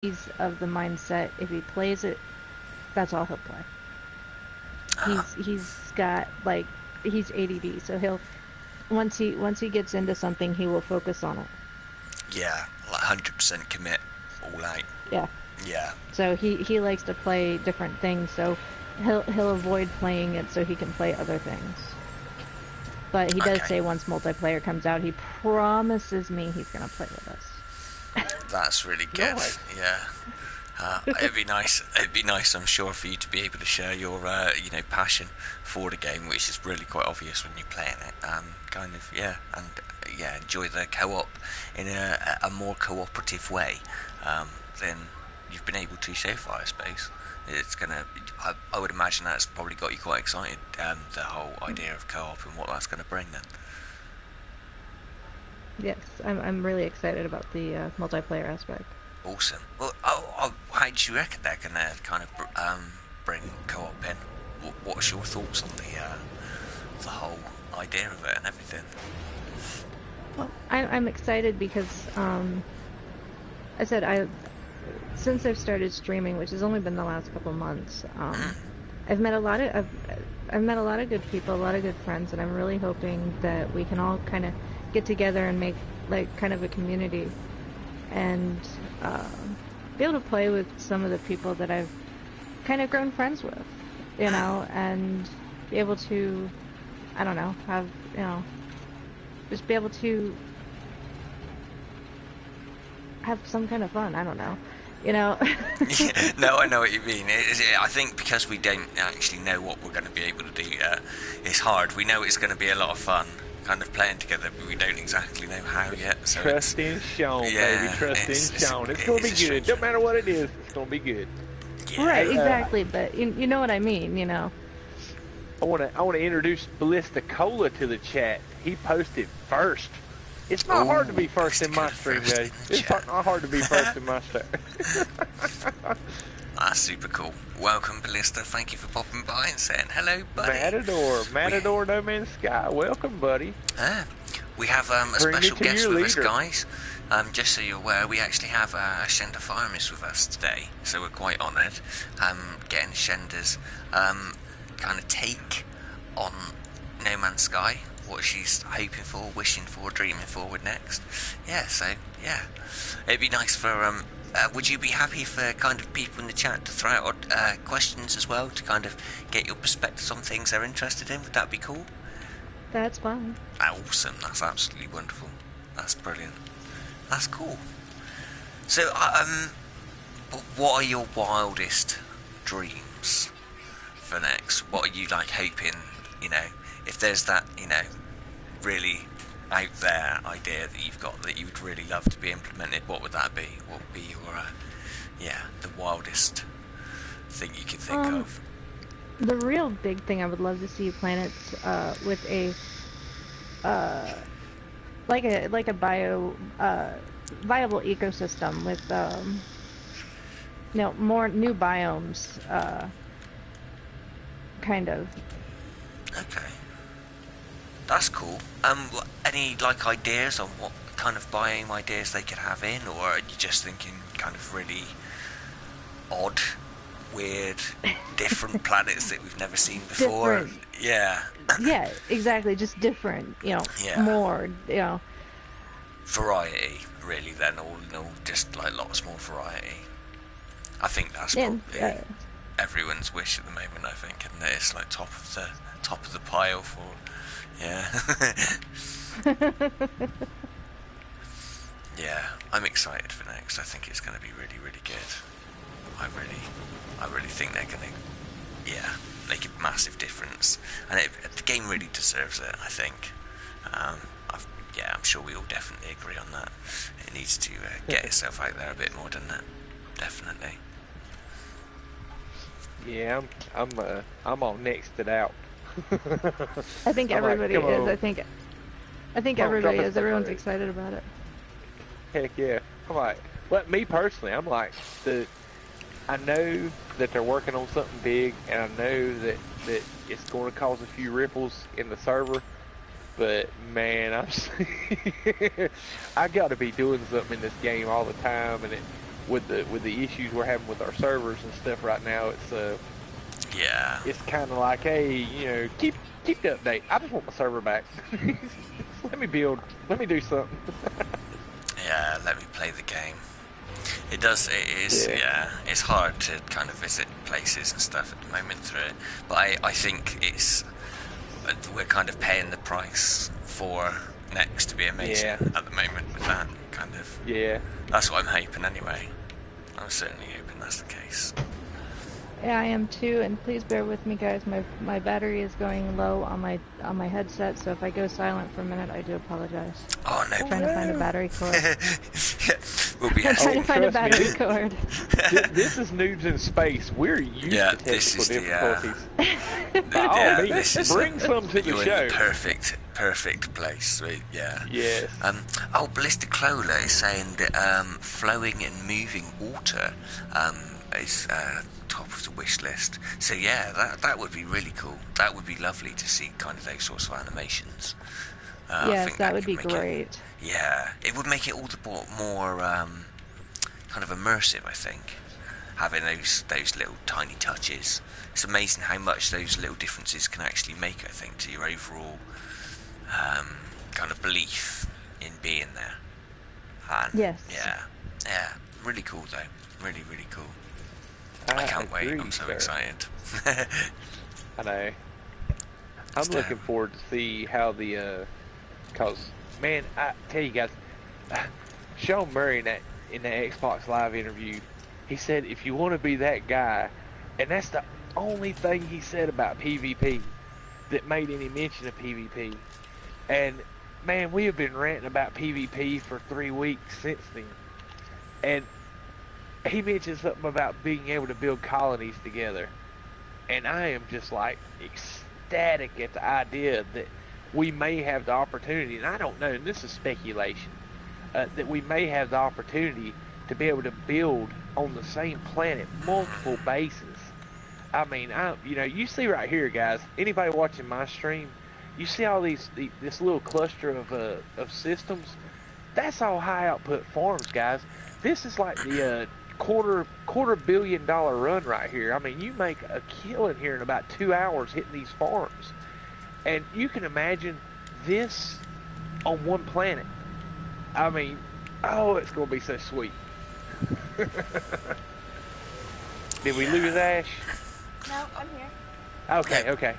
he's of the mindset if he plays it, that's all he'll play. He's got like he's ADD, so he'll once he gets into something, he will focus on it. Yeah, like 100% commit, all out. Yeah. Yeah. So he likes to play different things, so he'll avoid playing it so he can play other things. But he does Okay. say once multiplayer comes out, he promises me he's gonna play with us. That's really good. Nice. Yeah. It'd be nice. It'd be nice, I'm sure, for you to be able to share your, passion for the game, which is really quite obvious when you're playing it. Kind of, yeah, and yeah, enjoy the co-op in a more cooperative way than you've been able to so far, I suppose. It's gonna. I would imagine that's probably got you quite excited. The whole idea of co-op and what that's going to bring then. Yes, I'm really excited about the multiplayer aspect. Awesome. Well, how do you reckon they're going to kind of bring co-op in? What's your thoughts on the whole idea of it and everything? Well, I'm excited because I said since I've started streaming, which has only been the last couple months, I've met a lot of I've met a lot of good people, a lot of good friends, and I'm really hoping that we can all kind of get together and make like kind of a community and be able to play with some of the people that I've kind of grown friends with, you know, and be able to, I don't know, have, you know, just be able to have some kind of fun. I don't know, you know. No, I know what you mean. I think because we don't actually know what we're going to be able to do yet, it's hard. We know it's going to be a lot of fun kind of playing together, but we don't exactly know how yet. So Trust in Sean, yeah, baby. Trust in Sean. It's going to be good. Don't matter what it is, it's going to be good. Yeah. Right, exactly, but you know what I mean, you know. I want to introduce Ballista Cola to the chat. He posted first. It's not hard to be first in my stream, buddy. It's not hard to be first in my stream. That's super cool. Welcome, Ballista. Thank you for popping by and saying hello, buddy. Matador, No Man's Sky. Welcome, buddy. We have a special guest with us, guys. Just so you're aware, we actually have Ashenda Firemyst with us today, so we're quite honoured. Getting Ashenda's kind of take on No Man's Sky, what she's hoping for, wishing for, dreaming forward next. Yeah, so yeah, it'd be nice for would you be happy for kind of people in the chat to throw out questions as well to kind of get your perspectives on things they're interested in? Would that be cool? That's fine. Awesome, that's absolutely wonderful. That's brilliant. That's cool. So, what are your wildest dreams for next? What are you like hoping, you know, if there's that, you know, really out there idea that you've got that you would really love to be implemented, what would that be? What would be your, the wildest thing you could think of? The real big thing I would love to see planets with a like a viable ecosystem with you know, more new biomes, kind of. Okay, that's cool. Any like ideas on what kind of biome ideas they could have in, or are you just thinking kind of really odd, weird, different planets that we've never seen before? Different. Yeah. Yeah, exactly. Just different. You know, Yeah. more. You know. Variety, really. Then all in all, just like lots more variety. I think that's And, probably everyone's wish at the moment. I think, and it's like top of the pile for, yeah. Yeah, I'm excited for next. I think it's going to be really, really good. I really think they're going to, yeah, make a massive difference, and the game really deserves it. I think. I'm sure we all definitely agree on that. It needs to get itself out there a bit more, doesn't it? Definitely. Yeah, I'm all nexted out. I think everybody like, is. I think everybody is. Everyone's excited about it. Heck yeah. I'm like, well, me personally, I'm like, I know that they're working on something big, and I know that it's going to cause a few ripples in the server. But man, I got to be doing something in this game all the time, and with the issues we're having with our servers and stuff right now, yeah, it's kind of like, hey, you know, keep the update. I just want my server back. Let me build. Let me do something. yeah, let me play the game. It is, yeah, it's hard to kind of visit places and stuff at the moment through it, but I think we're kind of paying the price for next to be amazing at the moment with that kind of. Yeah. That's what I'm hoping anyway. I'm certainly hoping that's the case. Yeah, I am too, and please bear with me, guys. My battery is going low on my headset, so if I go silent for a minute, I do apologize. Oh no! I'm trying to find a battery cord. We'll be I'm trying to find a battery cord. This is Noobs in Space. We're used to technical difficulties. Bring some to the show. In the perfect place. Yeah. Yes. Ballistic Clola is saying that flowing and moving water is top of the wish list. So yeah, that would be really cool. That would be lovely to see kind of those sorts of animations. Yes, I think that would be great. It would make it all the more kind of immersive, I think. Having those little tiny touches. It's amazing how much those little differences can actually make, I think, to your overall kind of belief in being there. And yes. Yeah. Really cool, though. Really, really cool. I can't wait. I'm so excited. I know. I'm looking forward to see how the... Because, man, I tell you guys, Sean Murray in that Xbox Live interview, he said if you want to be that guy, and that's the only thing he said about PvP that made any mention of PvP. And, man, we have been ranting about PvP for 3 weeks since then. And he mentioned something about being able to build colonies together. And I am just, like, ecstatic at the idea that we may have the opportunity, and I don't know, and this is speculation, that we may have the opportunity to be able to build on the same planet multiple bases. I mean, you see right here, guys, anybody watching my stream, you see all this little cluster of systems? That's all high output farms, guys. This is like the quarter billion dollar run right here. I mean, you make a killing here in about 2 hours hitting these farms. And you can imagine this on one planet. I mean, it's going to be so sweet. Did we lose Ash? No, I'm here. Okay.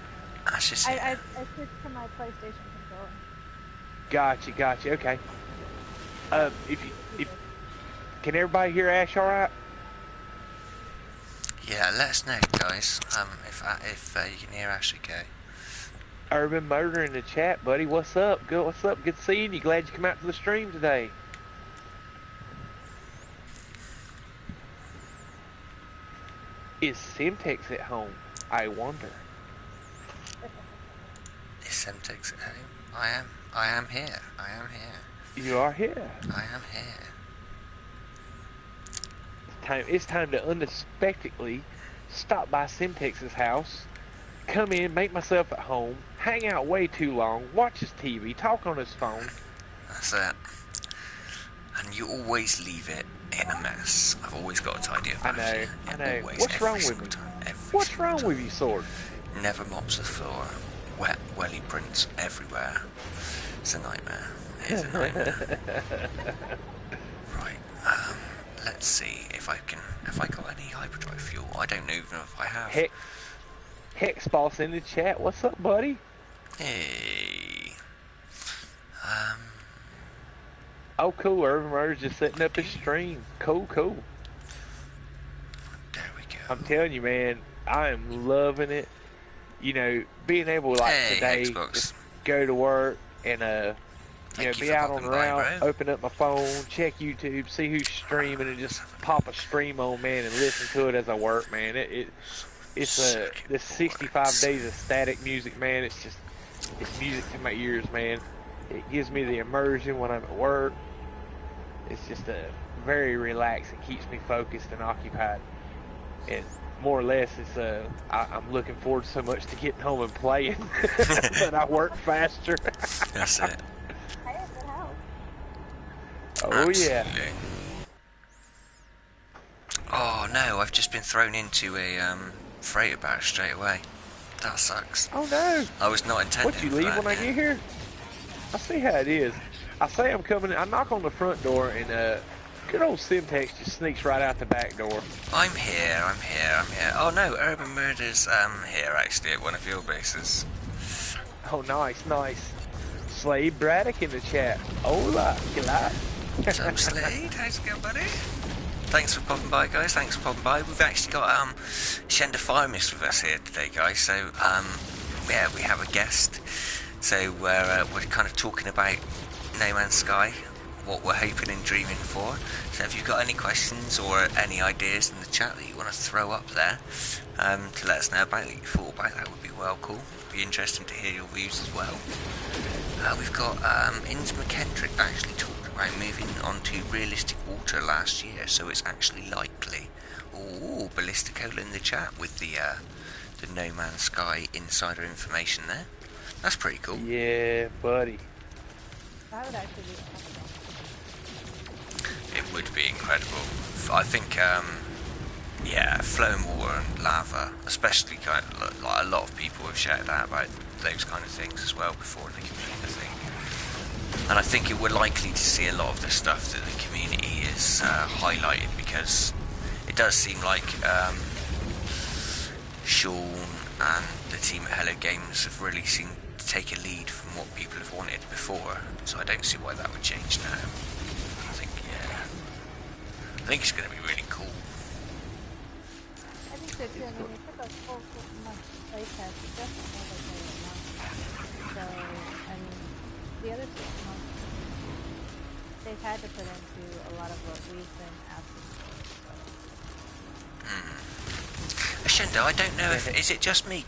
Ash is here. I switched to my PlayStation controller. Gotcha. Okay. If can everybody hear Ash all right? Yeah, let us know, guys. If you can hear Ash okay. Urban Murder in the chat, buddy. What's up? Good seeing you. Glad you come out to the stream today. Is SeMTeX at home? I wonder. Is SeMTeX at home? I am here. You are here. I am here. It's time to unexpectedly stop by SeMTex's house, come in, make myself at home, hang out way too long, watch his TV, talk on his phone. That's it. And you always leave it in a mess. I've always got to tidy up. I know. What's wrong with me? What's wrong with you, Sword? Never mops the floor. Wet welly prints everywhere. It's a nightmare. It is a nightmare. Right. Let's see if I got any hyperdrive fuel. I don't know even if I have. Hex Boss in the chat. What's up, buddy? Hey. Oh, cool. Urban Murder's just setting up his stream. Cool. There we go. I'm telling you, man, I am loving it. You know, being able today just go to work and be out on the route, open up my phone, check YouTube, see who's streaming, and just pop a stream on, man, and listen to it as I work, man. It's this 65 days of static music, man. It's music to my ears, man. It gives me the immersion when I'm at work. It's just very relaxed. It keeps me focused and occupied. And more or less, I'm looking forward so much to getting home and playing that I work faster. That's it. Oh, absolutely. Yeah. Oh no, I've just been thrown into a freighter batch straight away. That sucks. Oh no! I was not intending What, you for leave that, when I get here? I see how it is. I say I'm coming in, I knock on the front door and good old SeMTeX just sneaks right out the back door. I'm here. Oh no, Urban Murder's here actually at one of your bases. Oh, nice, nice. Slade Braddock in the chat. Hola, ¿qué tal? What's up, Slade? How's it going, buddy? Thanks for popping by, guys. Thanks for popping by. We've actually got ashenda firemyst with us here today, guys. So yeah, we have a guest. So we're kind of talking about No Man's Sky, what we're hoping and dreaming for. So if you've got any questions or any ideas in the chat that you want to throw up there to let us know about what you thought about, that would be well cool. Be interesting to hear your views as well. We've got Inns McKendrick actually talked about moving on to realistic water last year, so it's actually likely. Ooh, Ballisticola in the chat with the No Man's Sky insider information there. That's pretty cool. Yeah, buddy. That would actually be awesome. It would be incredible. I think, yeah, flowing water and lava, especially kind of like a lot of people have shouted out about those kind of things as well before in the community, I think. And I think we're likely to see a lot of the stuff that the community is highlighted, because it does seem like Sean and the team at Hello Games have really seemed to take a lead from what people have wanted before, so I don't see why that would change now. I think, yeah, I think it's going to be really cool. I think so too. I mean, they took a full 6 months playtest just before they played it once. So, I mean, the other 6 months, they've had to put into a lot of what we've been asking for. Ashenda, I don't know if, is it just me?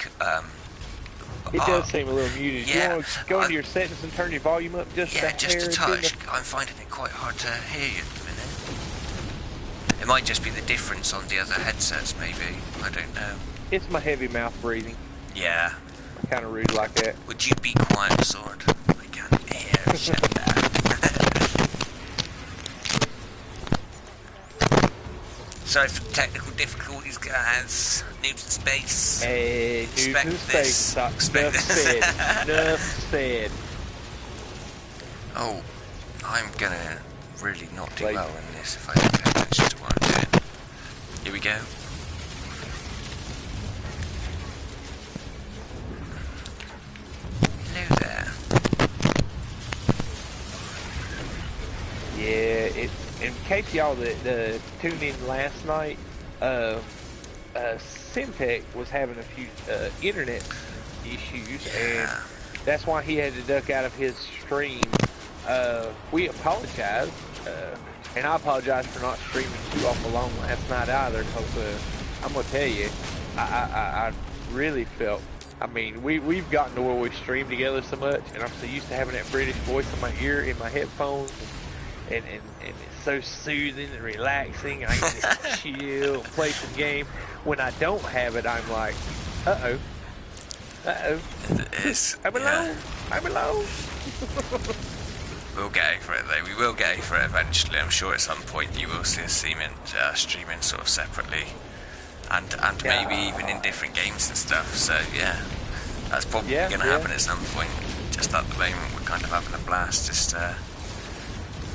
It does seem a little muted. Yeah, You want to go into your settings and turn your volume up just yeah, a just hair a or touch. two? I'm finding it quite hard to hear you at the minute. It might just be the difference on the other headsets, maybe. I don't know. It's my heavy mouth breathing. Yeah. I'm kind of rude like that. Would you be quiet, Sword? I can't hear Ashenda. Sorry for technical difficulties, guys. Noobs in Space. Hey, Noobs in Space. Enough said. Enough said. Oh, I'm gonna really not do well in this if I don't pay attention to what I'm doing. Here we go. Hello there. Yeah, in case y'all that tuned in last night, SeMTeX was having a few internet issues, and that's why he had to duck out of his stream. We apologize, and I apologize for not streaming too awful long last night either, because I'm gonna tell you, I really felt. I mean, we've gotten to where we stream together so much, and I'm so used to having that British voice in my ear, in my headphones, and it's so soothing and relaxing, and I can just chill and play some game. When I don't have it, I'm like, uh-oh. I'm alone. I'm alone. We'll get for it though. We will get for it eventually. I'm sure at some point you will see us streaming sort of separately, and maybe even in different games and stuff. So yeah, that's probably going to happen at some point. Just at the moment, we're kind of having a blast, just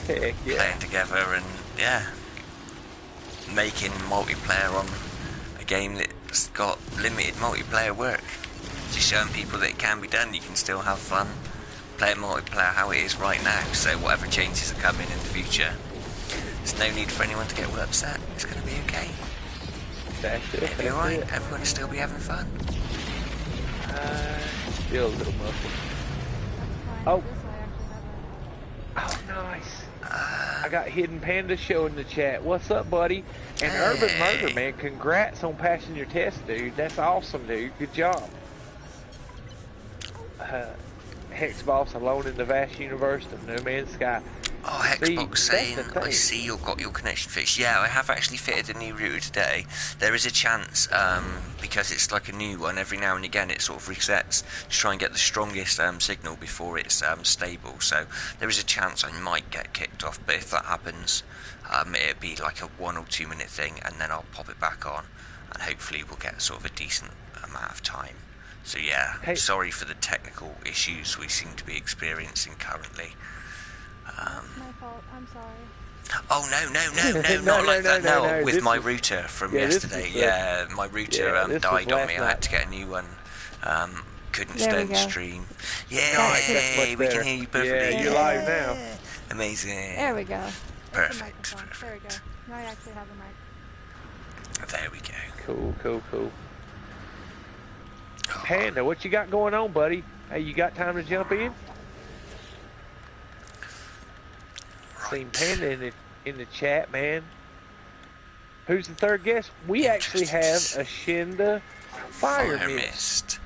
playing together and making multiplayer on a game that's got limited multiplayer work. Just showing people that it can be done. You can still have fun playing multiplayer how it is right now. So whatever changes are coming in the future, there's no need for anyone to get all upset. It's going to be okay. That's it. It'll be alright. Everyone will still be having fun. Still a little muffled. Oh, nice. I got Hidden Panda Show in the chat. What's up, buddy? And Urban Murder, man, congrats on passing your test, dude. That's awesome, dude. Good job. Hex Boss, Alone in the Vast Universe of No Man's Sky. Oh, Xbox saying, I see you've got your connection fixed. Yeah, I have actually fitted a new router today. There is a chance, because it's like a new one, every now and again it sort of resets to try and get the strongest signal before it's stable. So there is a chance I might get kicked off, but if that happens, it'll be like a 1 or 2 minute thing, and then I'll pop it back on, and hopefully we'll get sort of a decent amount of time. So yeah, hey. Sorry for the technical issues we seem to be experiencing currently. It's my fault. I'm sorry. Oh no, not like that. No, with my router from yesterday. Yeah, my router died on me. I had to get a new one. Couldn't stand stream. Yay, we can hear you perfectly. Yeah, you're live now. Amazing. There we go. Perfect. There we go. Now I actually have a mic. There we go. Cool. Panda, what you got going on, buddy? Hey, you got time to jump in? Seen Panda in the chat, man. Who's the third guest? We actually have Ashenda firemyst.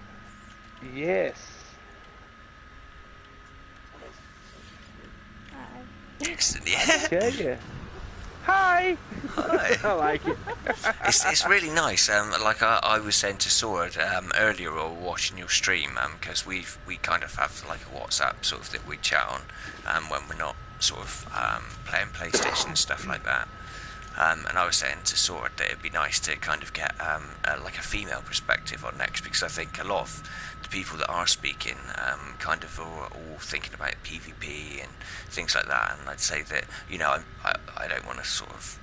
Yes. Hi. Excellent. Yeah. I tell you. Hi. I like it. It's really nice. Like I was saying to Sword earlier, or watching your stream, because we kind of have like a WhatsApp sort of that we chat on when we're not sort of playing PlayStation and stuff like that. And I was saying to Sword that it'd be nice to kind of get like a female perspective on next, because I think a lot of the people that are speaking kind of are all thinking about PvP and things like that. And I'd say that, you know, I don't want to sort of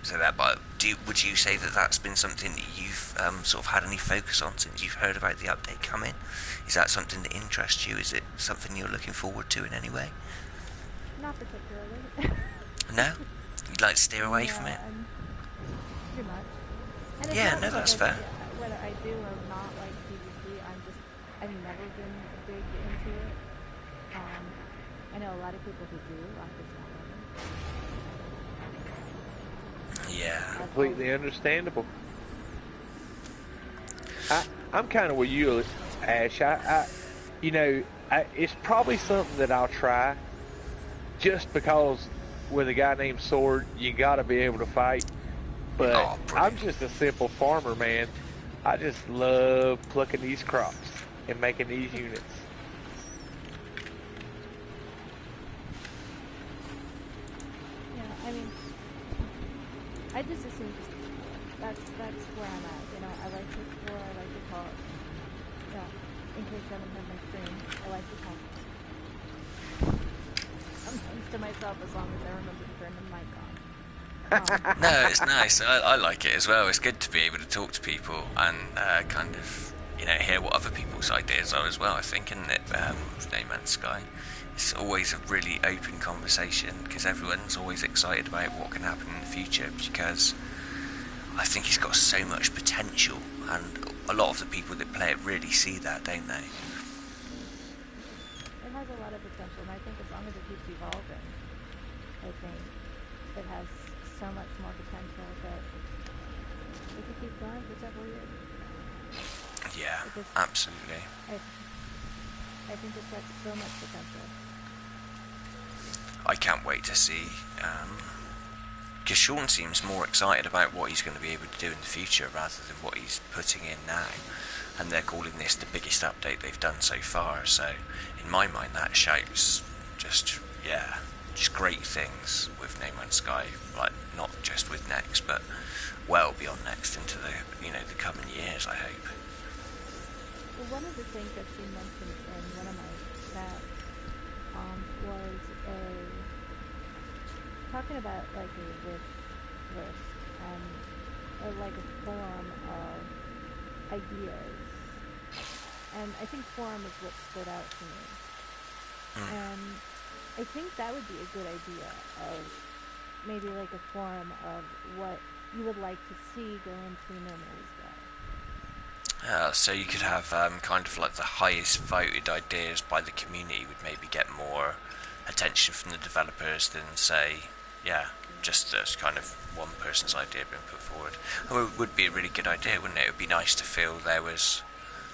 say that, but would you say that that's been something that you've sort of had any focus on since you've heard about the update coming? Is that something that interests you? Is it something you're looking forward to in any way? Not particularly. No? You'd like to steer away from it? Too much. And Yeah, no, that's fair. Whether I do or not like PvP, I've never been big into it. I know a lot of people who do. I'm just not. Yeah. Completely understandable. I'm kind of with you, Ash. It's probably something that I'll try, just because with a guy named Sword, you got to be able to fight. But I'm just a simple farmer, man. I just love plucking these crops and making these units. Yeah, I mean, I just assume that's where I'm at. You know, I like to explore. I like to talk. In case I don't have my screen, I like to talk. Sometimes to myself, as long as I remember to turn the mic on. No, it's nice. I like it as well. It's good to be able to talk to people and kind of, you know, hear what other people's ideas are as well. I think, isn't it, with No Man's Sky? It's always a really open conversation, because everyone's always excited about what can happen in the future, because I think it's got so much potential, and a lot of the people that play it really see that, don't they? It has a lot of potential, and I think as long as it keeps evolving, I think it has so much more potential that it could keep going for several years. Yeah, absolutely. I think it's got so much potential. I can't wait to see, because Sean seems more excited about what he's going to be able to do in the future rather than what he's putting in now, and they're calling this the biggest update they've done so far. So in my mind, that shouts just great things with No Man's Sky, like not just with next, but well beyond next into the the coming years, I hope. Well, one of the things that she mentioned in one of my chats was talking about like a wish list and like a forum of ideas, and I think forum is what stood out to me. And I think that would be a good idea, of maybe like a forum of what you would like to see go into No Man's Sky. So you could have kind of like the highest voted ideas by the community would maybe get more attention from the developers than, say, just as kind of one person's idea being put forward. It would be a really good idea, wouldn't it? It would be nice to feel there was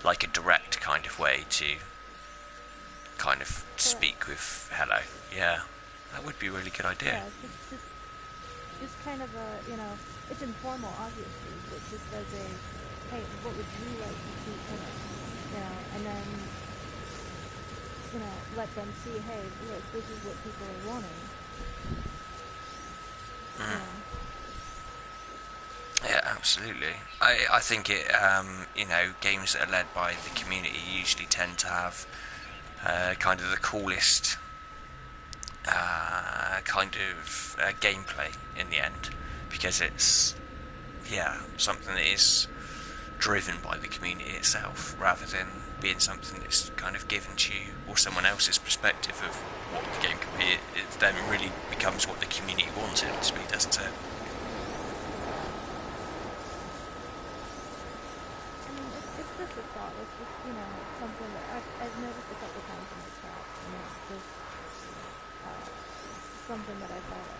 like a direct kind of way to kind of speak with Hello. Yeah, that would be a really good idea. Yeah, just kind of a, you know, it's informal, obviously, but just as a, hey, what would you like to see in it? You know, and then, you know, let them see, hey, look, this is what people are wanting. Yeah, absolutely. I think it, you know, games that are led by the community usually tend to have kind of the coolest kind of gameplay in the end, because it's, yeah, something that is driven by the community itself, rather than being something that's kind of given to you or someone else's perspective of what the game could be. It then really becomes what the community wants it to be, doesn't it? It's just a thought. It's just, you know, something that I've noticed a couple times in the chat, and it's just something that I thought of.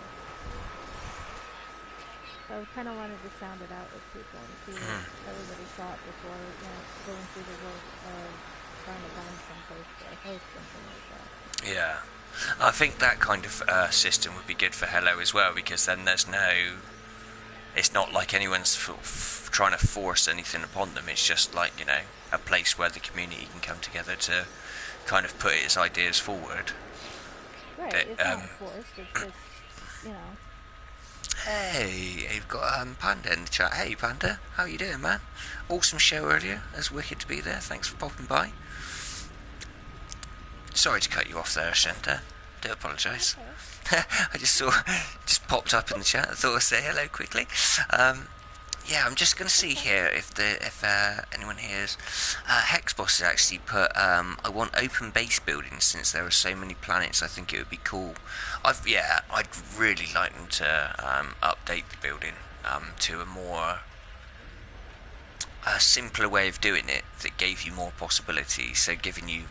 So I kind of wanted to sound it out with people and see what everybody thought before, you know, going through the work of trying to find some place to host something like that. Yeah, I think that kind of system would be good for Hello as well, because then there's no, it's not like anyone's trying to force anything upon them. It's just like, you know, a place where the community can come together to kind of put its ideas forward. Right, it's not forced, it's just, you know. Hey, you've got Panda in the chat. Hey Panda, how you doing, man? Awesome show earlier. It's wicked to be there. Thanks for popping by. Sorry to cut you off there, Ashenda. Do apologise. Okay. I just popped up in the chat. I thought I'd say hello quickly. Yeah, I'm just going to see here if anyone hears. Hexboss has actually put, I want open base buildings since there are so many planets. I think it would be cool. I'd really like them to update the building to a more simpler way of doing it that gave you more possibilities. So giving you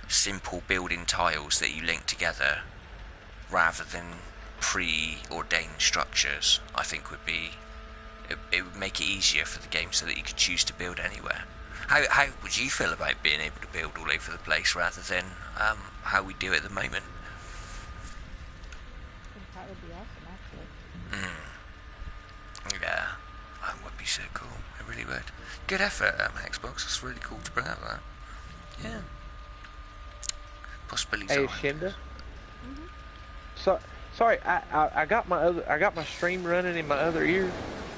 simple building tiles that you link together rather than preordained structures, I think would be. It would make it easier for the game so that you could choose to build anywhere. How would you feel about being able to build all over the place rather than how we do it at the moment? I think that would be awesome, actually. Yeah, that would be so cool. It really would. Good effort, Xbox. It's really cool to bring up that. Yeah. Possibilities. Hey, Ashenda. So sorry, I got my stream running in my other ear.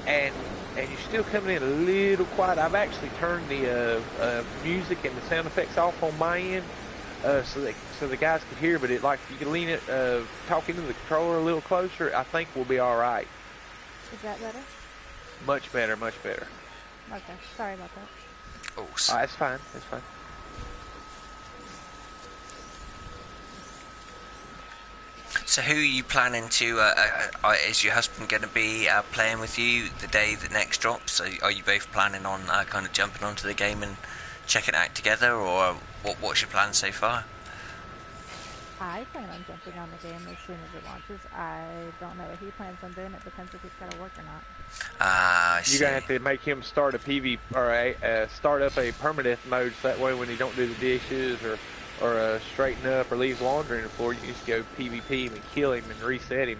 And you're still coming in a little quiet. I've actually turned the music and the sound effects off on my end, so the guys can hear. But if you can lean it, talk into the controller a little closer, I think we'll be all right. Is that better? Much better, much better. Okay, sorry about that. Oh, that's fine. That's fine. So who are you planning to, is your husband going to be playing with you the day that next drops? So are you both planning on kind of jumping onto the game and checking it out together, or what's your plan so far? I plan on jumping on the game as soon as it launches. I don't know what he plans on doing. It depends if he's got to work or not. You're going to have to make him start a PV, or start up a permanent mode, so that way when he don't do the dishes or straighten up or leaves laundry in the floor, you just go PvP him and kill him and reset him.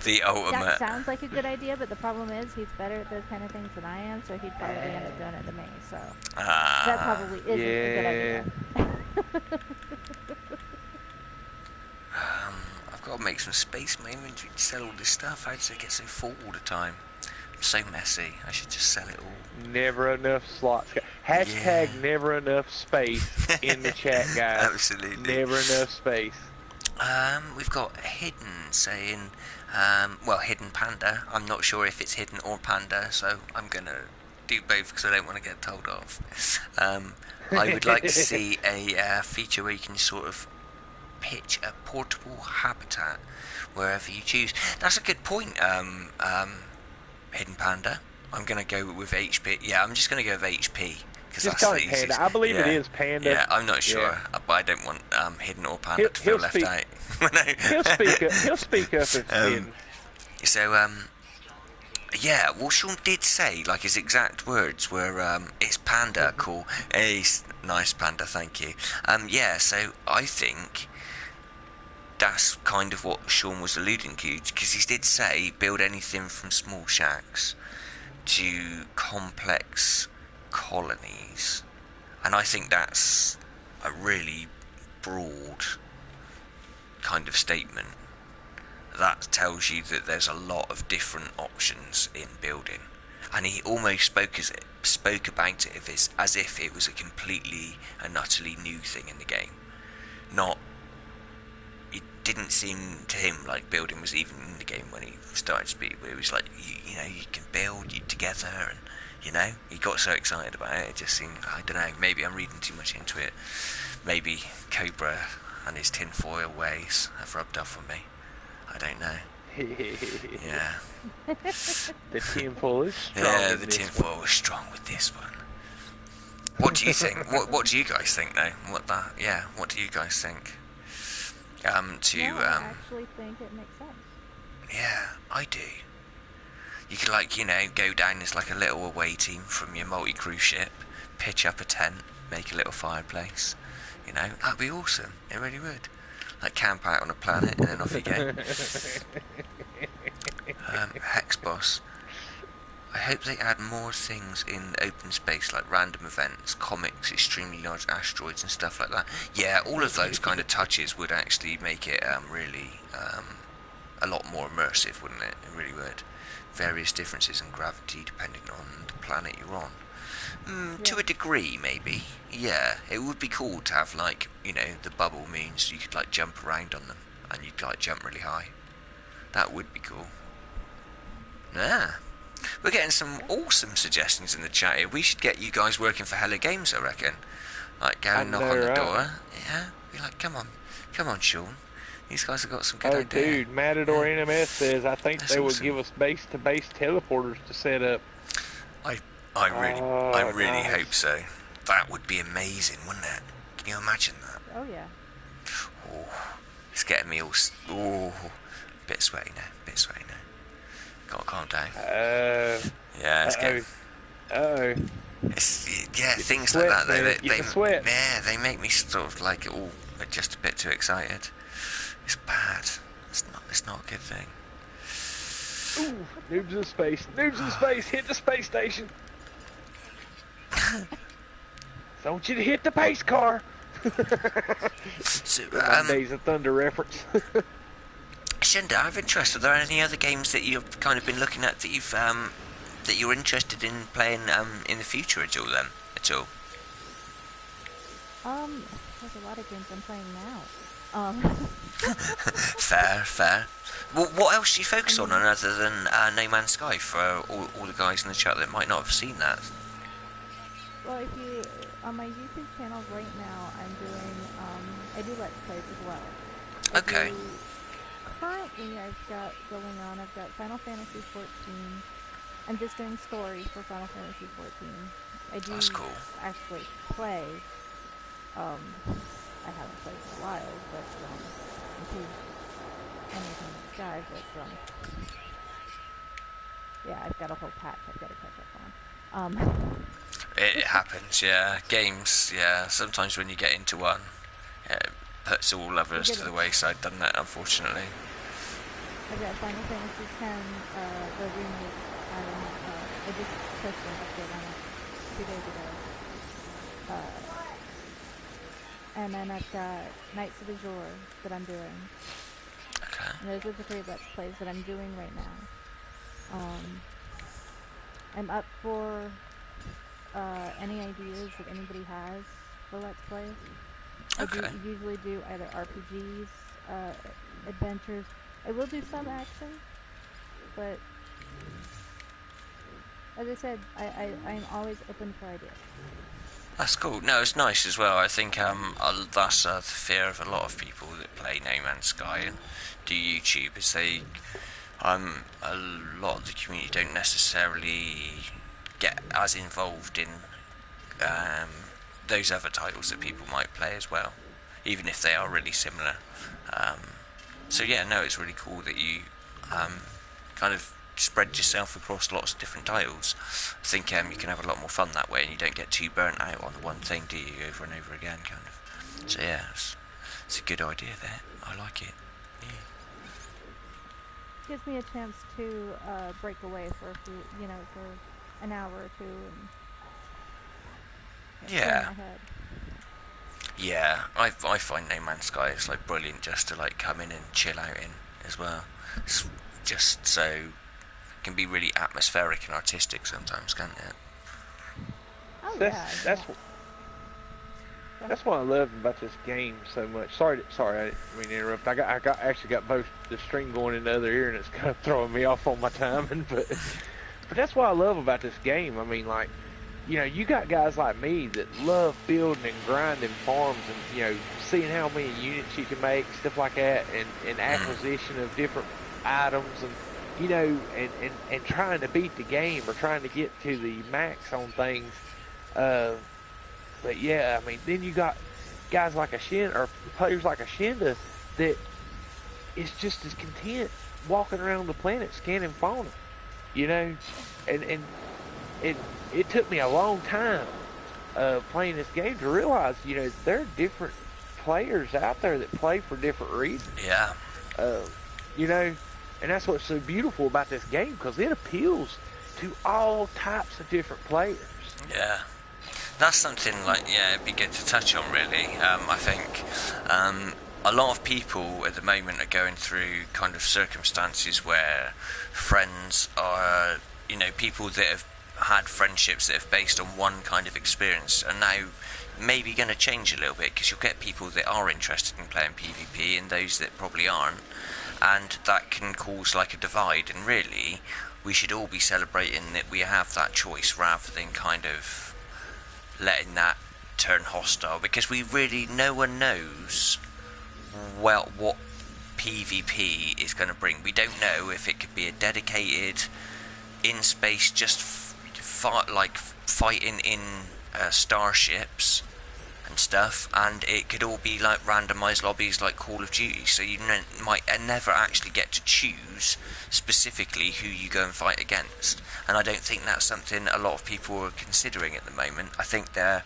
The ultimate. That sounds like a good idea, but the problem is he's better at those kind of things than I am, so he'd probably end up doing it to me. So that probably isn't a good idea. I've got to make some space in my inventory to sell all this stuff. How does it get so full all the time? So messy. I should just sell it all. Never enough slots. Hashtag never enough space in the chat, guys. Absolutely. Never enough space. We've got Hidden saying, Hidden Panda. I'm not sure if it's Hidden or Panda, so I'm going to do both because I don't want to get told off. I would like to see a feature where you can sort of pitch a portable habitat wherever you choose. That's a good point, Hidden Panda. I'm going to go with HP. Yeah, I'm just going to go with HP. Just call it Panda. I believe it is Panda. Yeah, I'm not sure, but I don't want Hidden or Panda to feel left out. He'll speak up if it's Hidden. So, Yeah, well, Sean did say, like, his exact words were, it's Panda, cool. Hey, nice Panda, thank you. Yeah, so I think that's kind of what Sean was alluding to, because he did say build anything from small shacks to complex colonies. And I think that's a really broad kind of statement. That tells you that there's a lot of different options in building, and he almost spoke about it as if it was a completely and utterly new thing in the game. Not, it didn't seem to him like building was even in the game when he started to speak. But it was like you know you can build you together, and you know he got so excited about it. It just seemed, I don't know, maybe I'm reading too much into it. Maybe Cobra and his tinfoil ways have rubbed off on me. I don't know. Yeah. The tinfoil is strong. Yeah, the tinfoil was strong with this one. What do you think? What do you guys think, though? What do you guys think? I actually think it makes sense. Yeah, I do. You could, like, you know, go down as like a little away team from your multi-cruise ship, pitch up a tent, make a little fireplace. You know, that'd be awesome. It really would. Like, camp out on a planet and then off you go. Hex Boss. I hope they add more things in open space, like random events, comics, extremely large asteroids and stuff like that. Yeah, all of those kind of touches would actually make it really a lot more immersive, wouldn't it? It really would. Various differences in gravity depending on the planet you're on. To a degree, maybe. Yeah, it would be cool to have, like, you know, the bubble moons. You could, like, jump around on them, and you'd, like, jump really high. That would be cool. Yeah. We're getting some awesome suggestions in the chat here. We should get you guys working for Hello Games, I reckon. Like, go and knock on the door. Yeah? Be like, come on, Sean. These guys have got some good ideas. Oh, dude, Matador NMS says, I think they would give us base-to-base teleporters to set up. I really hope so. That would be amazing, wouldn't it? Can you imagine that? Oh, yeah. Oh, it's getting me all... Oh, bit sweaty now. Gotta calm down. Yeah, it's getting... Things like that, though, they make me sort of like all just a bit too excited. It's bad. It's not a good thing. Ooh, Noobs in Space, hit the space station. I want you to hit the pace car. So, Days of Thunder reference. Ashenda, I have interest. Are there any other games that you've kind of been looking at that you've that you're interested in playing in the future at all? There's a lot of games I'm playing now. Fair. Well, what else do you focus on other than No Man's Sky for all the guys in the chat that might not have seen that? Well, if you on my YouTube channel right now, I'm doing I do Let's Plays as well. Okay. Currently, I've got Final Fantasy 14. I'm just doing story for Final Fantasy 14. That's cool. Actually play. I haven't played in a while, but in case anything dies, yeah, I've got a whole patch I've got to catch up on. It happens, yeah. Games, yeah. Sometimes when you get into one, it puts all others to the wayside, doesn't it? Unfortunately. I've got Final Fantasy X, the remake. I just pushed an update on it 2 days ago. And then I've got Knights of Azure that I'm doing. Okay. And those are the 3 Let's Plays that I'm doing right now. I'm up for any ideas that anybody has for Let's Plays. Okay. I usually do either RPGs, adventures. I will do some action, but as I said, I'm always open for ideas. That's cool. No, it's nice as well. I think that's the fear of a lot of people that play No Man's Sky and do YouTube, is they a lot of the community don't necessarily get as involved in those other titles that people might play as well, even if they are really similar. So yeah, no, it's really cool that you kind of spread yourself across lots of different tiles, I think you can have a lot more fun that way, and you don't get too burnt out on the one thing, do you, over and over again, kind of. So yeah, it's a good idea there. I like it. Yeah. Gives me a chance to break away for a few, for an hour or two and yeah. my head. Yeah, I find No Man's Sky is like brilliant just to like come in and chill out in as well. It's just so it can be really atmospheric and artistic sometimes, can't it? Oh That's what I love about this game so much. Sorry, I didn't mean to interrupt. I actually got both the string going in the other ear, and it's kind of throwing me off on my timing. But that's what I love about this game. I mean, like, you got guys like me that love building and grinding farms, and seeing how many units you can make, stuff like that, and acquisition of different items, and and trying to beat the game or trying to get to the max on things. But yeah, I mean, then you got guys like ashenda, or players like ashenda, that is just as content walking around the planet scanning fauna, and it took me a long time playing this game to realize, there are different players out there that play for different reasons. Yeah. And that's what's so beautiful about this game, because it appeals to all types of different players. Yeah. That's something it'd be good to touch on, really. I think a lot of people at the moment are going through kind of circumstances where friends are, people that have had friendships that have based on one kind of experience are now maybe going to change a little bit, because you'll get people that are interested in playing PvP and those that probably aren't, and that can cause like a divide. And really, we should all be celebrating that we have that choice rather than kind of letting that turn hostile, because no one knows what PvP is going to bring. We don't know if it could be a dedicated in space, just fighting in starships and stuff, and it could all be like randomized lobbies like Call of Duty, so you might never actually get to choose specifically who you go and fight against. And I don't think that's something a lot of people are considering at the moment. I think their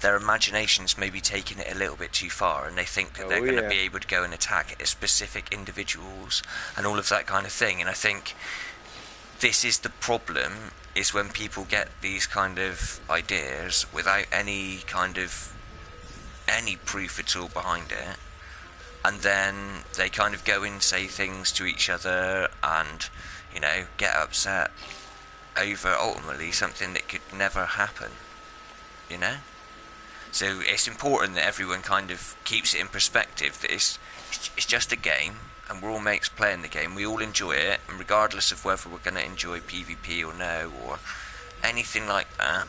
imaginations may be taking it a little bit too far, and they think that they're going to be able to go and attack specific individuals and all of that kind of thing. And I think this is the problem, is when people get these kind of ideas without any proof at all behind it, and then they kind of go and say things to each other and get upset over ultimately something that could never happen. So it's important that everyone kind of keeps it in perspective, that it's just a game, and we're all mates playing the game. We all enjoy it, and regardless of whether we're going to enjoy PvP or no, or anything like that,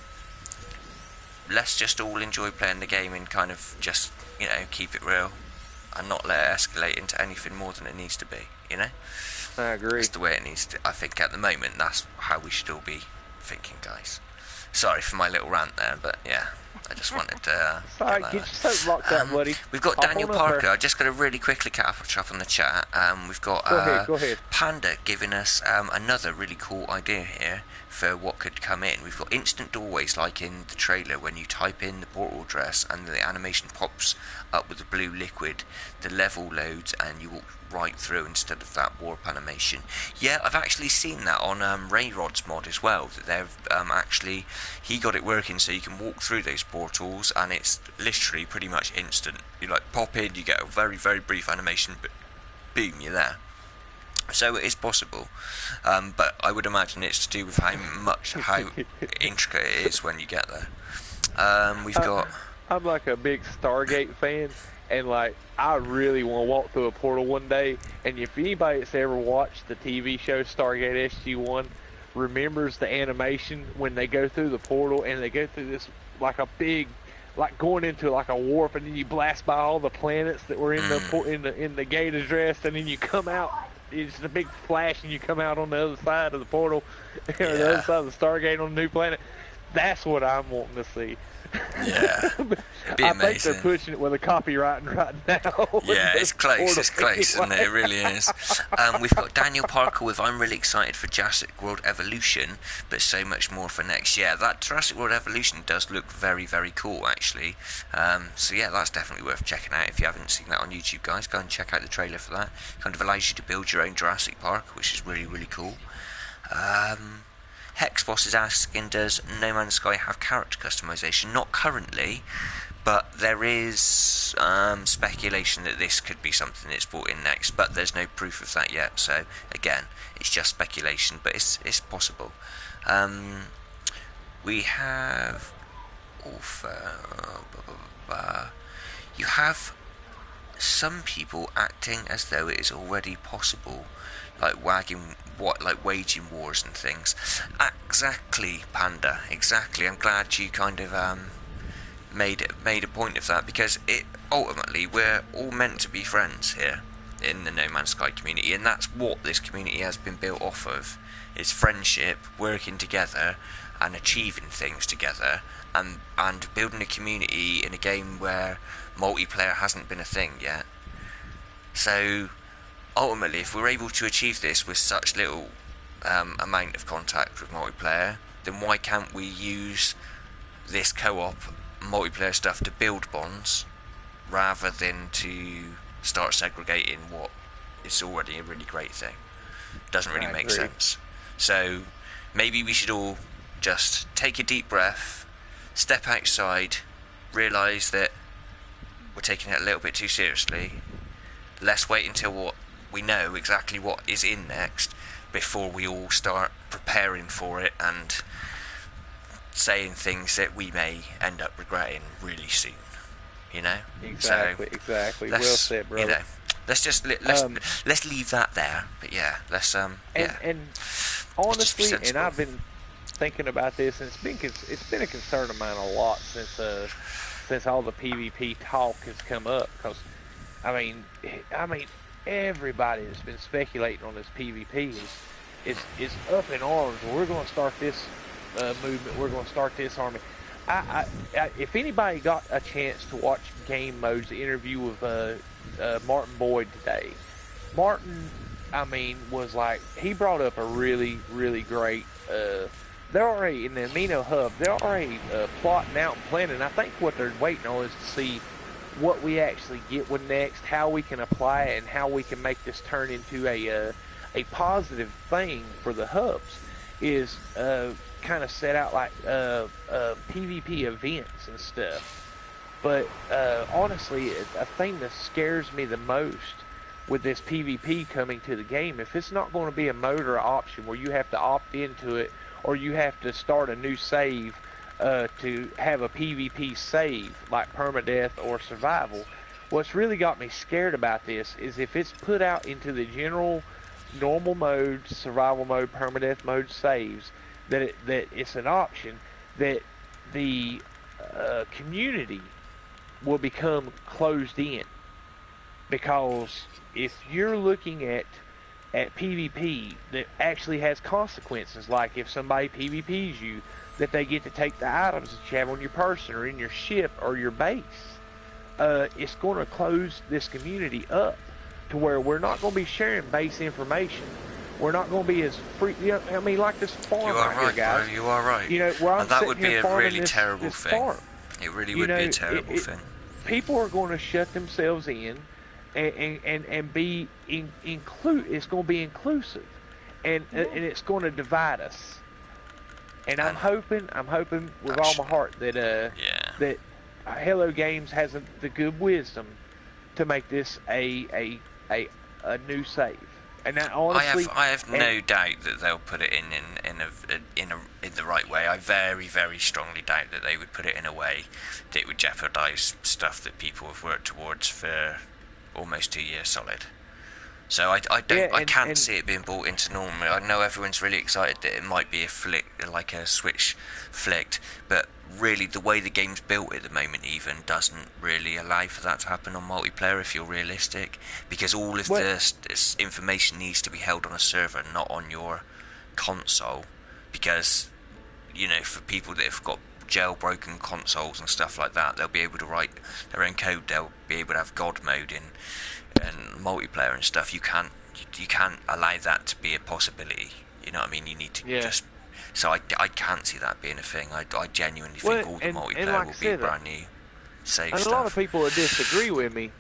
let's just all enjoy playing the game and kind of just, keep it real and not let it escalate into anything more than it needs to be, I agree. That's the way it needs to. I think at the moment, that's how we should all be thinking, guys. Sorry for my little rant there, but yeah, I just wanted to... Sorry, get yourself locked out, buddy. We've got Daniel Parker. I just got to really quickly catch up on the chat. We've got go ahead. Panda giving us another really cool idea here for what could come in. We've got instant doorways, like in the trailer, when you type in the portal address and the animation pops up with the blue liquid, the level loads and you walk right through instead of that warp animation. Yeah, I've actually seen that on Rayrod's mod as well, that they've actually, he got it working so you can walk through those portals and it's literally pretty much instant. You pop in, you get a very, very brief animation, but boom, you're there. So it is possible, but I would imagine it's to do with how intricate it is when you get there. We've got... I'm like a big Stargate fan, and I really want to walk through a portal one day. And if anybody that's ever watched the TV show Stargate SG-1 remembers the animation when they go through the portal and they go through this going into a warp, and then you blast by all the planets that were in the gate address, and then you come out. It's a big flash, and you come out on the other side of the portal, or the other side of the Stargate on a new planet. That's what I'm wanting to see. Yeah, it'd be I amazing. think they're pushing it with a copyright right now. Yeah, it's close, isn't it? It really is. We've got Daniel Parker with I'm really excited for Jurassic World Evolution, but so much more for next year. That Jurassic World Evolution does look very, very cool, actually. So yeah, that's definitely worth checking out. If you haven't seen that on YouTube, guys, go and check out the trailer for that. It kind of allows you to build your own Jurassic Park, which is really, really cool. Hexboss is asking, does No Man's Sky have character customization? Not currently, but there is speculation that this could be something that's brought in next, but there's no proof of that yet, so again, it's just speculation, but it's possible. We have... You have some people acting as though it is already possible, like waging wars and things. Exactly, Panda. Exactly. I'm glad you kind of made a point of that, because it ultimately we're all meant to be friends here in the No Man's Sky community, and that's what this community has been built off of: is friendship, working together, and achieving things together, and building a community in a game where multiplayer hasn't been a thing yet. So ultimately, if we're able to achieve this with such little amount of contact with multiplayer, then why can't we use this co-op multiplayer stuff to build bonds, rather than to start segregating what is already a really great thing? Doesn't really make sense. So maybe we should all just take a deep breath, step outside, realise that we're taking it a little bit too seriously. Let's wait until we know exactly what is in next before we all start preparing for it and saying things that we may end up regretting really soon. You know? Exactly. Well said, brother. You know, let's just let's leave that there. But yeah, let's And honestly, and I've been thinking about this, and it's been a concern of mine a lot since all the PvP talk has come up. Because I mean, everybody has been speculating on this PvP is up in arms. We're going to start this movement. We're going to start this army. If anybody got a chance to watch Game Mode's interview with Martin Boyd today, Martin, was like, he brought up a really, really great. They're already in the Amino Hub. They're already plotting out and planning. I think what they're waiting on is to see what we actually get with next, how we can apply it, and how we can make this turn into a positive thing for the hubs. Is kind of set out like PvP events and stuff. But honestly, a thing that scares me the most with this PvP coming to the game, if it's not going to be a mode or option where you have to opt into it, or you have to start a new save to have a PvP save like permadeath or survival, what's really got me scared about this is if it's put out into the general normal mode, survival mode, permadeath mode saves, that it's an option, that the community will become closed in. Because if you're looking at PvP that actually has consequences, like if somebody PvPs you, that they get to take the items that you have on your person or in your ship or your base, it's going to close this community up to where we're not going to be sharing base information. We're not going to be as free. You know, like this farm here, guys. Bro, you are right. You know, where I'm and that sitting would be here a really this, terrible this thing. Farm. It really would be a terrible thing. People are going to shut themselves in and be include. It's going to be inclusive, and it's going to divide us. And I'm hoping with all my heart that that Hello Games has the good wisdom to make this a new save. And that honestly, I have no doubt that they'll put it in the right way. I very, very strongly doubt that they would put it in a way that would jeopardise stuff that people have worked towards for almost 2 years solid. So I can't see it being brought into normal. I know everyone's really excited that it might be a flick, like a switch flicked, but really the way the game's built at the moment even doesn't really allow for that to happen on multiplayer if you're realistic, because all of this information needs to be held on a server, not on your console, because you know, for people that have got jailbroken consoles and stuff like that, they'll be able to write their own code. They'll be able to have God mode in and multiplayer and stuff. You can't allow that to be a possibility. You know what I mean? You need to just. So I can't see that being a thing. I genuinely think all the multiplayer will be brand new save and stuff. A lot of people will disagree with me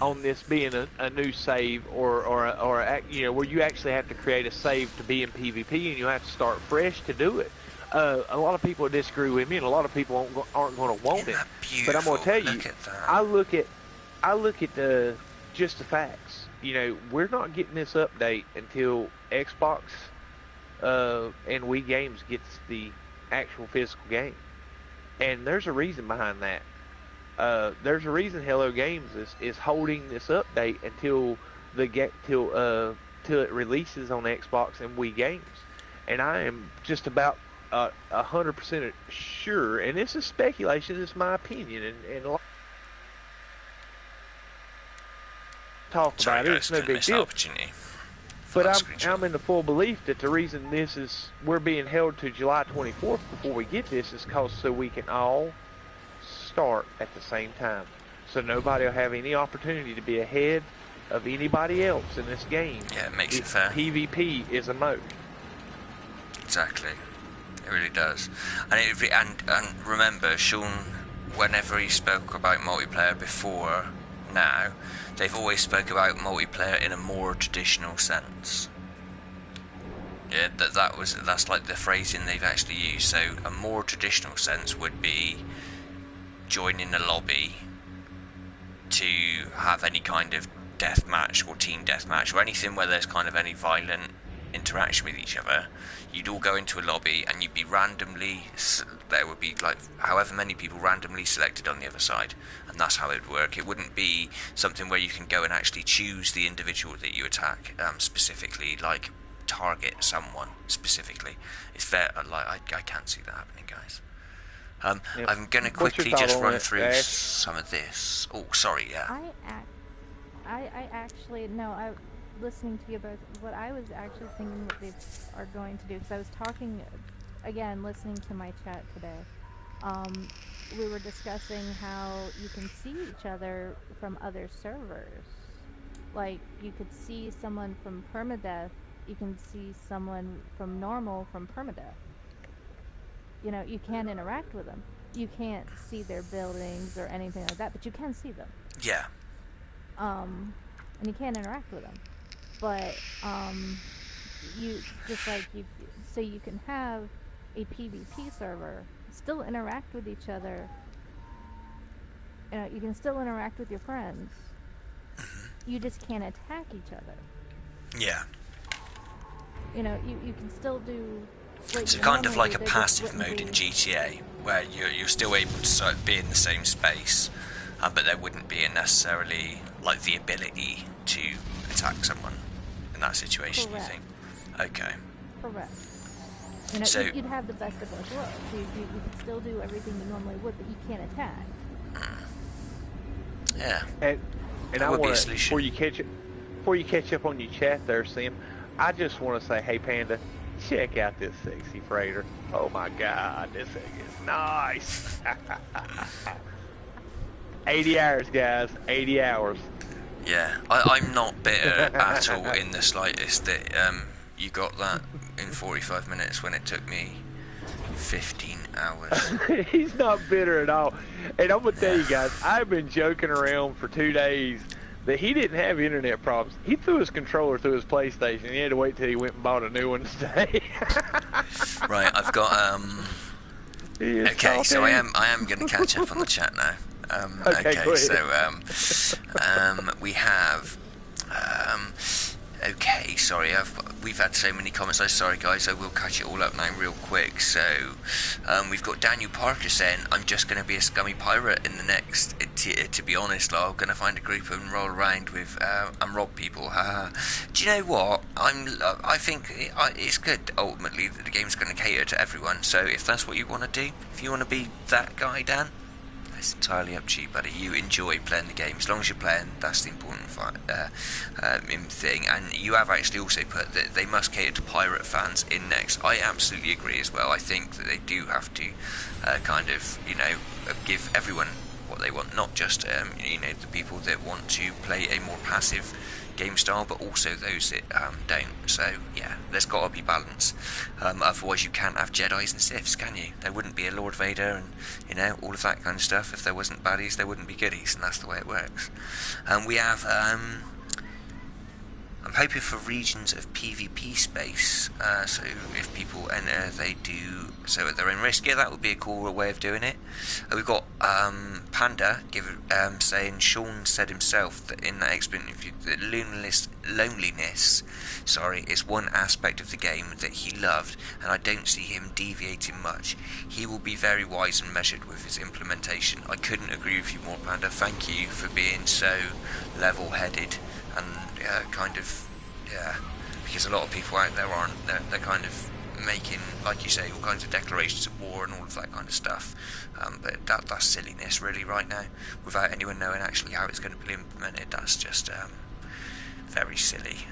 on this being a new save or you know, where you actually have to create a save to be in PvP and you have to start fresh to do it. A lot of people disagree with me, and a lot of people aren't going to want it. But I'm going to tell you, I look at just the facts. You know, we're not getting this update until Xbox and Wii Games gets the actual physical game, and there's a reason behind that. There's a reason Hello Games is holding this update until till it releases on Xbox and Wii Games, and I am just about 100% sure, and this is speculation, this is my opinion, and a lot talk about it, it's no big deal. But I'm in the full belief that the reason we're being held to July 24th before we get this is because so we can all start at the same time. So nobody will have any opportunity to be ahead of anybody else in this game. Yeah, it makes it fair. PvP is a mode. Exactly. It really does. And remember, Sean, whenever he spoke about multiplayer before now, they've always spoke about multiplayer in a more traditional sense. Yeah, that's like the phrasing they've actually used. So a more traditional sense would be joining a lobby to have any kind of deathmatch or team deathmatch or anything where there's kind of any violent interaction with each other. You'd all go into a lobby and you'd be there would be like however many people randomly selected on the other side, and that's how it would work. It wouldn't be something where you can go and actually choose the individual that you attack specifically, like target someone specifically. It's fair, like I can't see that happening, guys. Yep. I'm going to quickly just run through some of this. Oh, sorry, yeah. I actually, no, listening to you both, what I was actually thinking what they are going to do, because I was talking, again, listening to my chat today, we were discussing how you can see each other from other servers. Like, you could see someone from permadeath, you can see someone from normal from permadeath. You know, you can't interact with them. You can't see their buildings or anything like that, but you can see them. Yeah. And you can't interact with them. But, you, just like so you can have a PvP server, still interact with each other. You know, you can still interact with your friends. You just can't attack each other. Yeah. You know, you can still do... So kind of like a passive mode in GTA, where you're still able to sort of be in the same space, but there wouldn't be necessarily like the ability to attack someone in that situation. Correct. You think? Okay. Correct. You know, so you'd have the best of both worlds. You could still do everything you normally would, but you can't attack. Yeah. And I want to, before you catch up on your chat there, Sim, I just want to say, hey Panda, check out this sexy freighter. Oh my God, this thing is nice. 80 hours, guys. 80 hours. Yeah, I'm not bitter at all in the slightest that you got that in 45 minutes when it took me 15 hours. He's not bitter at all. And I'm going to tell you guys, I've been joking around for 2 days that he didn't have internet problems. He threw his controller through his PlayStation. He had to wait till he went and bought a new one today. Right, I've got okay, so I am going to catch up on the chat now. Okay, so we have okay, sorry, we've had so many comments. I'm sorry guys, I will catch it all up now real quick. So we've got Daniel Parker saying, I'm just going to be a scummy pirate in the next to be honest, I'm going to find a group and roll around with and rob people. Do you know what, I think it's good ultimately that the game's going to cater to everyone. So if that's what you want to do, if you want to be that guy, Dan, it's entirely up to you, buddy. You enjoy playing the game. As long as you're playing, that's the important thing. And you have actually also put that they must cater to pirate fans in next. I absolutely agree as well. I think that they do have to kind of, give everyone what they want, not just, the people that want to play a more passive game style, but also those that don't. So yeah, there's got to be balance. Otherwise you can't have Jedis and Siths, can you? There wouldn't be a Lord Vader and all of that kind of stuff. If there wasn't baddies, there wouldn't be goodies, and that's the way it works. We have I'm hoping for regions of PvP space, so if people enter, they do so at their own risk. Yeah, that would be a cool way of doing it. We've got Panda saying Sean said himself that in that expert interview that loneliness, is one aspect of the game that he loved, and I don't see him deviating much. He will be very wise and measured with his implementation. I couldn't agree with you more, Panda. Thank you for being so level-headed and because a lot of people out there aren't. They're kind of making, like you say, all kinds of declarations of war and all of that kind of stuff. But that's silliness, really, right now, without anyone knowing actually how it's going to be implemented. That's just very silly.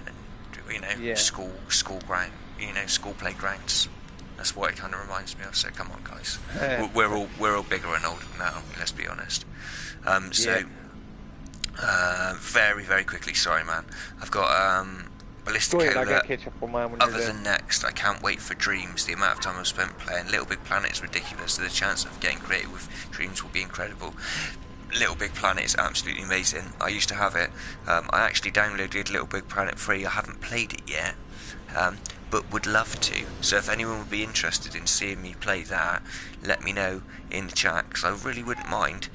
And school ground, school playgrounds. That's what it kind of reminds me of. So come on, guys, we're all bigger and older now. Let's be honest. Very, very quickly, sorry man, I've got Ballistic Cola. I gotta catch up on mine when other than next, I can't wait for Dreams. The amount of time I've spent playing Little Big Planet is ridiculous, so the chance of getting creative with Dreams will be incredible. Little Big Planet is absolutely amazing. I used to have it. I actually downloaded Little Big Planet free. I haven't played it yet, but would love to. So if anyone would be interested in seeing me play that, let me know in the chat, because I really wouldn't mind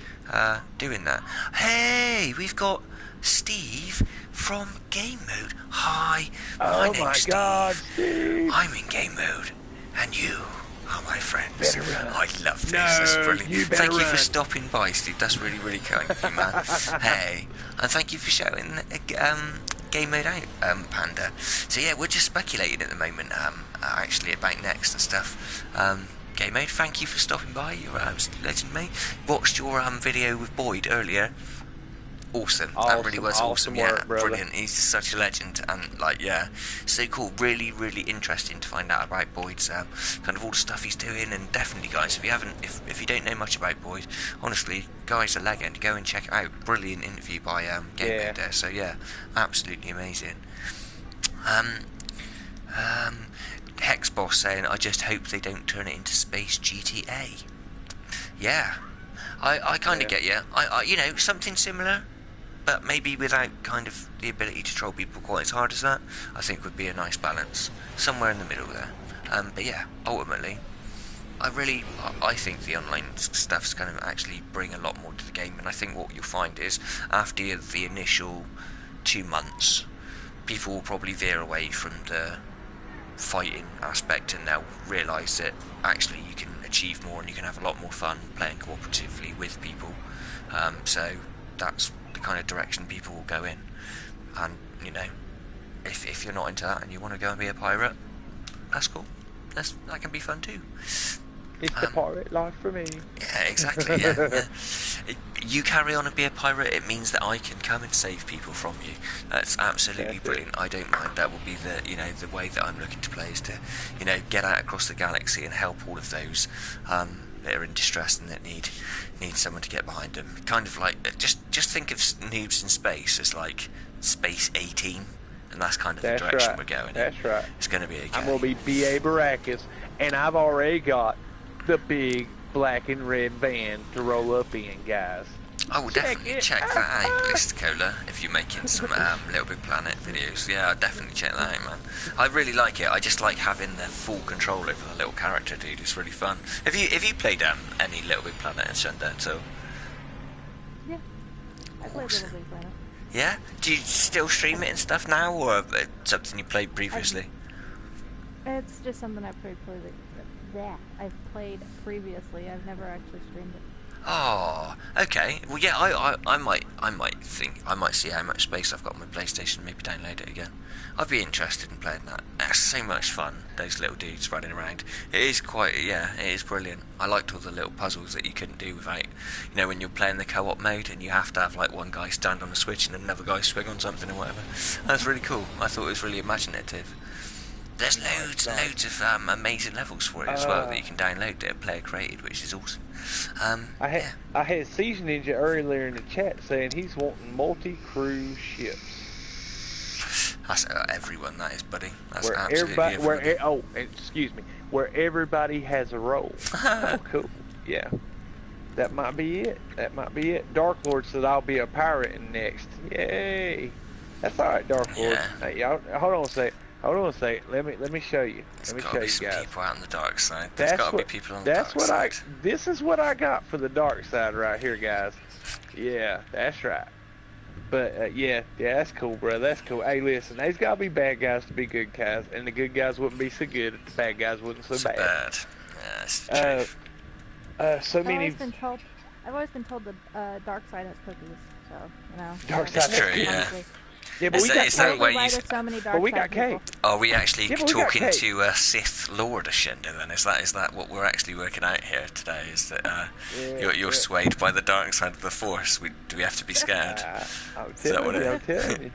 doing that. Hey, we've got Steve from Game Mode. Hi, my name's Steve. God, Steve. I'm in Game Mode, and you are my friends. I love this. That's brilliant. Thank you for stopping by, Steve. That's really, really kind of you, man. Hey, and thank you for shouting Game Mode out, Panda. So yeah, we're just speculating at the moment, actually about next and stuff. Game Mode, thank you for stopping by. You're a legend, mate. Watched your video with Boyd earlier. Awesome. That really was awesome. Yeah, work, brilliant. He's such a legend, and so cool. Really, really interesting to find out about Boyd's kind of all the stuff he's doing. And definitely, guys, if you don't know much about Boyd, honestly, guy's a legend. Go and check it out. Brilliant interview by Game Mode there. So yeah, absolutely amazing. Hex Boss saying, I just hope they don't turn it into Space GTA. Yeah, I kind of get you. I something similar, but maybe without kind of the ability to troll people quite as hard as that, I think would be a nice balance. Somewhere in the middle there. But yeah, ultimately, I think the online stuff's going to actually bring a lot more to the game, and I think what you'll find is, after the initial 2 months, people will probably veer away from the fighting aspect, and they'll realise that actually you can achieve more and you can have a lot more fun playing cooperatively with people. So that's the kind of direction people will go in. And if you're not into that and you want to go and be a pirate, that's cool. That can be fun too. It's the pirate life for me. Yeah, exactly. Yeah. You carry on and be a pirate, it means that I can come and save people from you. That's absolutely brilliant. I don't mind. That will be the way that I'm looking to play, is to get out across the galaxy and help all of those that are in distress and that need someone to get behind them. Kind of like just think of Noobs in Space as like Space 18, and that's kind of the direction we're going in. That's right. It's going to be okay. I'm going to be B.A. Baracus, and I've already got the big black and red van to roll up in, guys. I will definitely check that out, Ballistic Cola, if you're making some Little Big Planet videos. Yeah, I'll definitely check that out, man. I really like it. I just like having the full control over the little character, dude. It's really fun. Have you played any Little Big Planet and Ashenda at all? Yeah, I played Little Big Planet. Yeah? Do you still stream it and stuff now, or something you played previously? It's just something I've played previously. I've never actually streamed it. Oh, okay. Well, yeah, I might see how much space I've got on my PlayStation. Maybe download it again. I'd be interested in playing that. It's so much fun. Those little dudes running around. It is it is brilliant. I liked all the little puzzles that you couldn't do without, when you're playing the co-op mode and you have to have like one guy stand on a switch and another guy swing on something or whatever. That's really cool. I thought it was really imaginative. There's loads of amazing levels for it as well that you can download that are player created, which is awesome. I had Siege Ninja earlier in the chat saying he's wanting multi-cruise ships. That's everyone, that is, buddy. That's where absolutely everyone. Excuse me. Where everybody has a role. Oh, cool. Yeah. That might be it. Dark Lord said I'll be a pirate in next. Yay. That's all right, Dark Lord. Yeah. Y'all, hold on a sec. Let me show you. There's Let me gotta show be you some guys. people out on the dark side. There's gotta be people on the dark side. This is what I got for the dark side right here, guys. Yeah, that's right. But yeah, that's cool, bro. That's cool. Hey, listen, there's gotta be bad guys to be good guys, and the good guys wouldn't be so good if the bad guys wasn't so bad. Yeah, that's the truth. I've always been told the dark side has cookies, so Dark side has cookies. Yeah, but we got cake. Are we actually talking to Sith Lord Ashenda then? Is that what we're actually working out here today? Is that you're swayed by the dark side of the Force? Do we have to be scared? I'm telling you.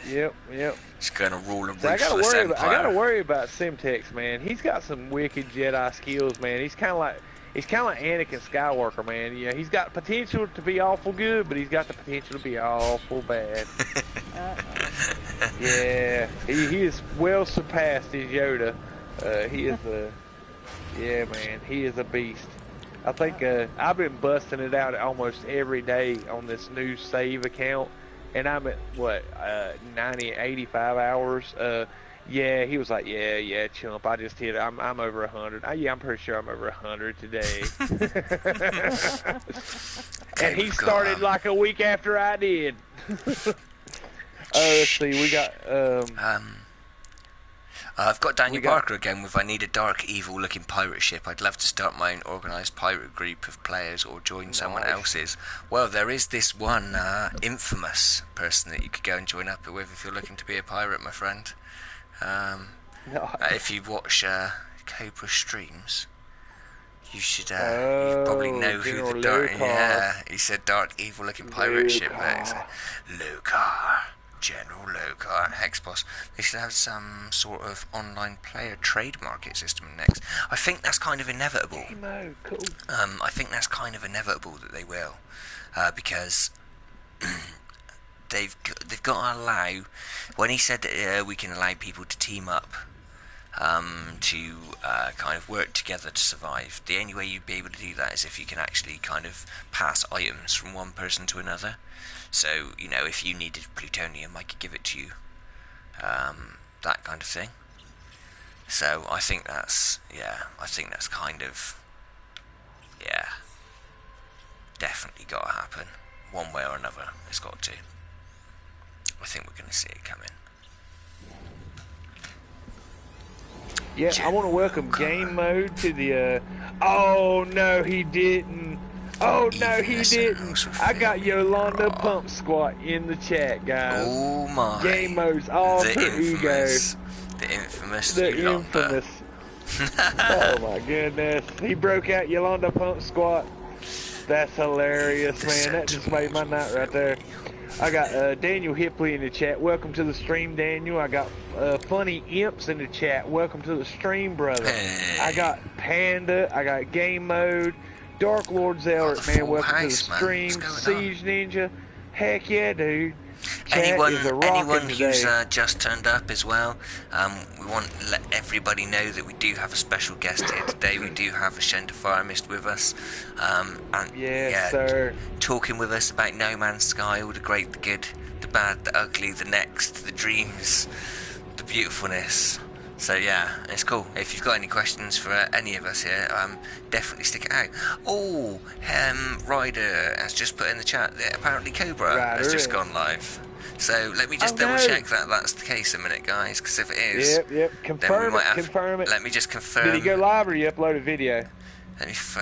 Yep. Just gonna rule a So I ruthless empire. gotta worry about SeMTeX, man. He's got some wicked Jedi skills, man. He's kind of like Anakin Skywalker, man. Yeah, he's got potential to be awful good, but he's got the potential to be awful bad. Yeah, he is well surpassed his Yoda. He is he is a beast. I think I've been busting it out almost every day on this new save account, and I'm at 85 hours. Yeah, he was like, yeah, chump. I just hit it. I'm over 100. I'm pretty sure I'm over 100 today. And he started like a week after I did. Let's see. We got I've got Daniel Barker again with I need a dark, evil-looking pirate ship. I'd love to start my own organised pirate group of players or join someone else's. Well, there is this one infamous person that you could go and join up with if you're looking to be a pirate, my friend. If you watch Cobra streams, you should you probably know who the dark. Yeah, he said dark, evil-looking pirate ship. Lokar, General Lokar, Hexboss. They should have some sort of online player trade market system next. I think that's kind of inevitable. Cool. I think that's kind of inevitable that they will, because. They've got to allow, when he said that we can allow people to team up to kind of work together to survive, the only way you'd be able to do that is if you can actually kind of pass items from one person to another. So, if you needed plutonium, I could give it to you, that kind of thing. So I think that's kind of, definitely got to happen, one way or another. It's got to. I think we're going to see it coming. Yeah, I want to welcome game mode to the. Oh no, he didn't. Oh no, he didn't. I got Yolanda Pump Squat in the chat, guys. Oh my. Game mode's alter ego. The infamous. Oh my goodness, he broke out Yolanda Pump Squat. That's hilarious, man. That just made my night right there. I got Daniel Hipley in the chat. Welcome to the stream, Daniel. I got Funny Imps in the chat. Welcome to the stream, brother. Hey. I got Panda. I got Game Mode. Dark Lord Zealot, man. Welcome to the stream. Siege Ninja. Heck yeah, dude. Anyone who's just turned up as well, we want to let everybody know that we do have a special guest here today. We do have Ashenda Firemyst with us, sir. Talking with us about No Man's Sky, all the great, the good, the bad, the ugly, the next, the dreams, the beautifulness. So yeah, it's cool. If you've got any questions for any of us here, definitely stick it out. Oh, Ryder has just put in the chat that apparently Cobra has just gone live. So let me just double check that that's the case a minute, guys, because if it is, Yep. Confirm it. Let me just confirm. Did he go live or you upload a video? If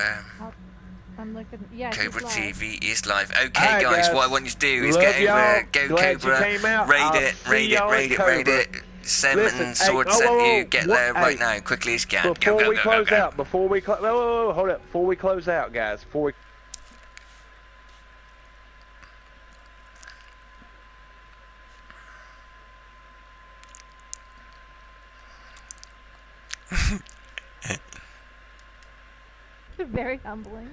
I'm looking. Yeah, Cobra she's live. TV is live. Okay, guys, what I want you to do is get over, go Glad Cobra, raid it. Sem and Sword sent you. Get there right now, quickly as you can. Before we close out, hold up. Before we close out, guys, Very humbling.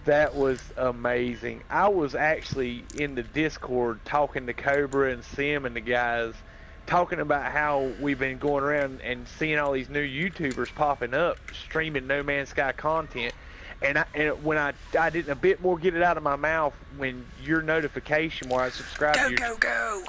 That was amazing. I was actually in the Discord talking to Cobra and Sim and the guys, talking about how we've been going around and seeing all these new YouTubers popping up, streaming No Man's Sky content. And when I didn't a bit more get it out of my mouth when your notification where I subscribed to your... Go!